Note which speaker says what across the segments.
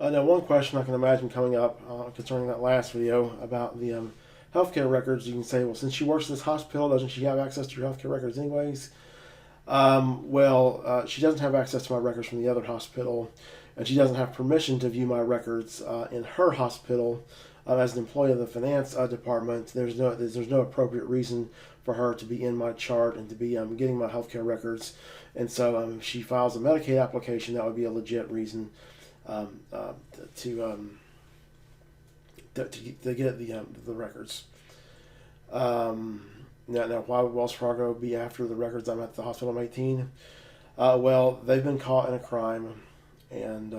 Speaker 1: Now, one question I can imagine coming up concerning that last video about the healthcare records, you can say, well, since she works in this hospital, doesn't she have access to your healthcare records anyways? She doesn't have access to my records from the other hospital, and she doesn't have permission to view my records in her hospital. As an employee of the finance department, there's no appropriate reason for her to be in my chart and to be getting my healthcare records. And so if she files a Medicaid application, that would be a legit reason um, uh, to, um, to get the records. Now, why would Wells Fargo be after the records? I'm at the hospital. I'm 18. Well, they've been caught in a crime, and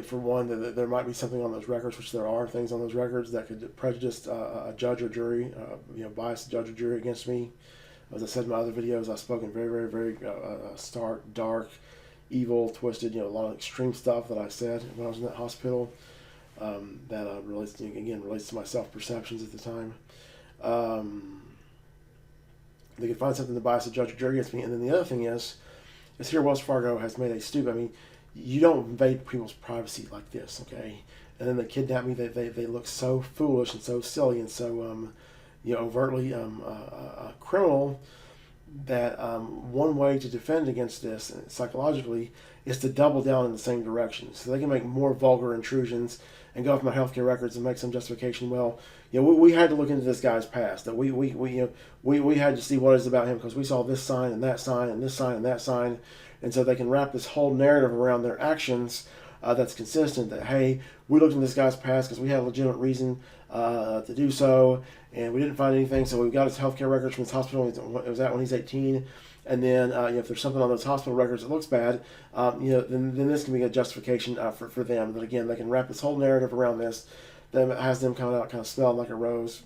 Speaker 1: for one, there might be something on those records, which there are things on those records that could prejudice a judge or jury, bias the judge or jury against me. As I said in my other videos, I've spoken very, very, very stark, dark, evil, twisted, a lot of extreme stuff that I said when I was in that hospital. That relates to my self-perceptions at the time. They could find something to bias the judge or jury against me. And then the other thing is here Wells Fargo has made a stupid. I mean, you don't invade people's privacy like this, okay? And then they kidnap me. They look so foolish and so silly and so overtly criminal that one way to defend against this psychologically is to double down in the same direction. So they can make more vulgar intrusions and go off my healthcare records and make some justification. Well, we had to look into this guy's past. That we had to see what is about him because we saw this sign and that sign and this sign and that sign, and so they can wrap this whole narrative around their actions that's consistent. That hey, we looked into this guy's past because we had a legitimate reason to do so, and we didn't find anything. So we got his healthcare records from his hospital. It was at when he's 18. And then if there's something on those hospital records that looks bad, then this can be a justification for them. That again, they can wrap this whole narrative around this that has them coming out kind of smelling like a rose,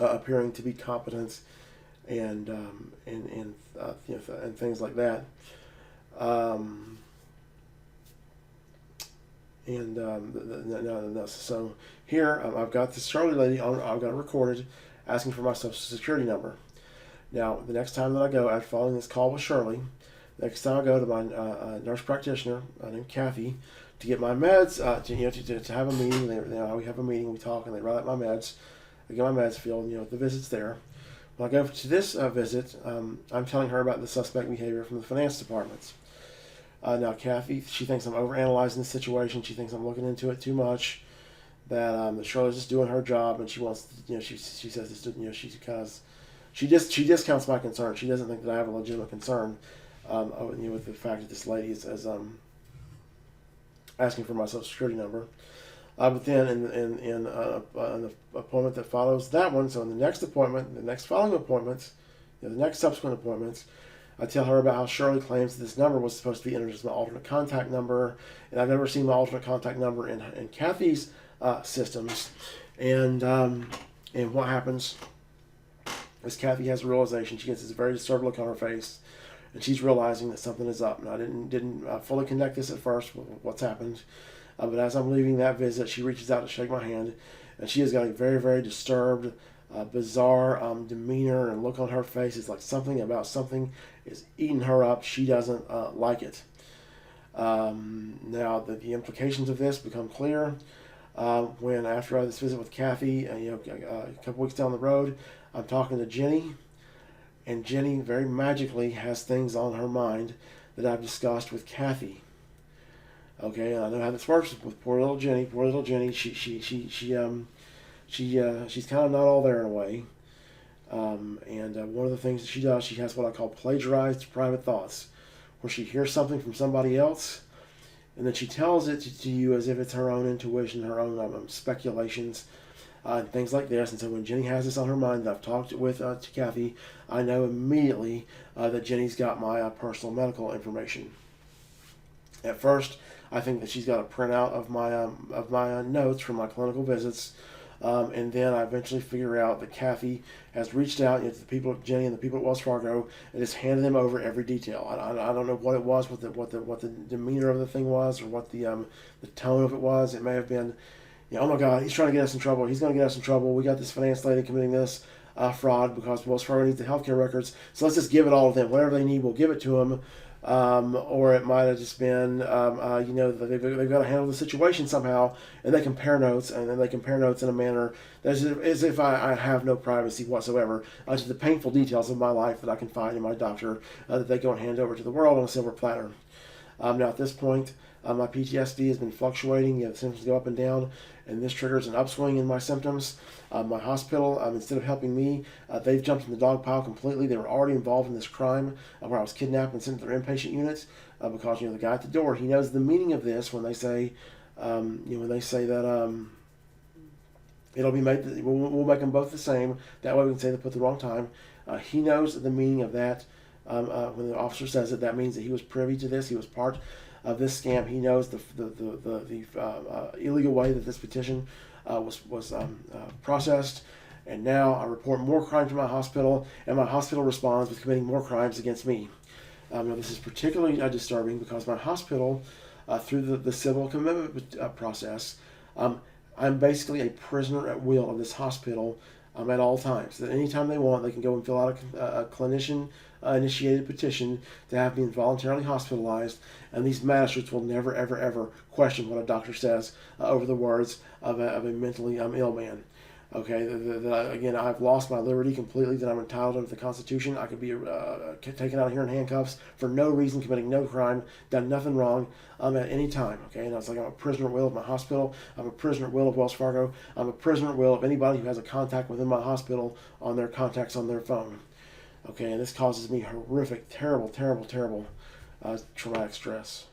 Speaker 1: appearing to be competent, and and things like that. So here I've got this Charlie lady I've got it recorded asking for my social security number. Now, the next time that I go, after following this call with Shirley, next time I go to my nurse practitioner named Kathy to get my meds, to have a meeting. We have a meeting, we talk, and they write out my meds. I get my meds filled, the visit's there. When I go to this visit, I'm telling her about the suspect behavior from the finance department. Now, Kathy, she thinks I'm overanalyzing the situation. She thinks I'm looking into it too much. That Shirley's just doing her job, and she wants, she says this, she discounts my concern. She doesn't think that I have a legitimate concern with the fact that this lady is asking for my social security number. But then in the appointment that follows that one, so in the next appointment, the next following appointments, the next subsequent appointments, I tell her about how Shirley claims that this number was supposed to be entered as my alternate contact number, and I've never seen my alternate contact number in Kathy's systems. And what happens is Kathy has a realization. She gets this very disturbed look on her face, and she's realizing that something is up. And I didn't fully connect this at first with what's happened, but as I'm leaving that visit, she reaches out to shake my hand, and she has got a very, very disturbed, bizarre demeanor and look on her face. It's like something is eating her up. She doesn't like it. Now the implications of this become clear when after this visit with Kathy, a couple weeks down the road, I'm talking to Jenny, and Jenny very magically has things on her mind that I've discussed with Kathy. Okay, and I know how this works with poor little Jenny. Poor little Jenny. She's kind of not all there in a way. And one of the things that she does, she has what I call plagiarized private thoughts, where she hears something from somebody else, and then she tells it to you as if it's her own intuition, her own speculations, and things like this. And so when Jenny has this on her mind that I've talked with to Kathy, I know immediately that Jenny's got my personal medical information. At first, I think that she's got a printout of my notes from my clinical visits, and then I eventually figure out that Kathy has reached out to the people at Jenny and the people at Wells Fargo and just handed them over every detail. I don't know what it was, what the demeanor of the thing was, or what the tone of it was. It may have been, oh my God, he's trying to get us in trouble. He's going to get us in trouble. We got this finance lady committing this fraud because Wells Fargo needs the healthcare records. So let's just give it all to them. Whatever they need, we'll give it to them. or it might have just been, they've got to handle the situation somehow, and they compare notes, and then they compare notes in a manner as if I have no privacy whatsoever to the painful details of my life that I can find in my doctor that they go and hand over to the world on a silver platter. Now, at this point, my PTSD has been fluctuating. The symptoms go up and down, and this triggers an upswing in my symptoms. My hospital, instead of helping me, they've jumped in the dog pile completely. They were already involved in this crime where I was kidnapped and sent to their inpatient units because the guy at the door, he knows the meaning of this when they say, that it'll be made. We'll make them both the same. That way we can say they put the wrong time. He knows the meaning of that. When the officer says it, that means that he was privy to this. He was part of this scam. He knows the illegal way that this petition was processed. And now I report more crime to my hospital, and my hospital responds with committing more crimes against me. Now this is particularly disturbing because my hospital, through the civil commitment process, I'm basically a prisoner at will of this hospital at all times. That anytime they want, they can go and fill out a clinician initiated petition to have me involuntarily hospitalized, and these magistrates will never, ever, ever question what a doctor says over the words of a mentally ill man. Okay, again, I've lost my liberty completely, that I'm entitled under the Constitution. I could be taken out of here in handcuffs for no reason, committing no crime, done nothing wrong at any time. Okay, and it's like I'm a prisoner at will of my hospital. I'm a prisoner at will of Wells Fargo. I'm a prisoner at will of anybody who has a contact within my hospital on their contacts on their phone. Okay, and this causes me horrific, terrible, terrible, terrible traumatic stress.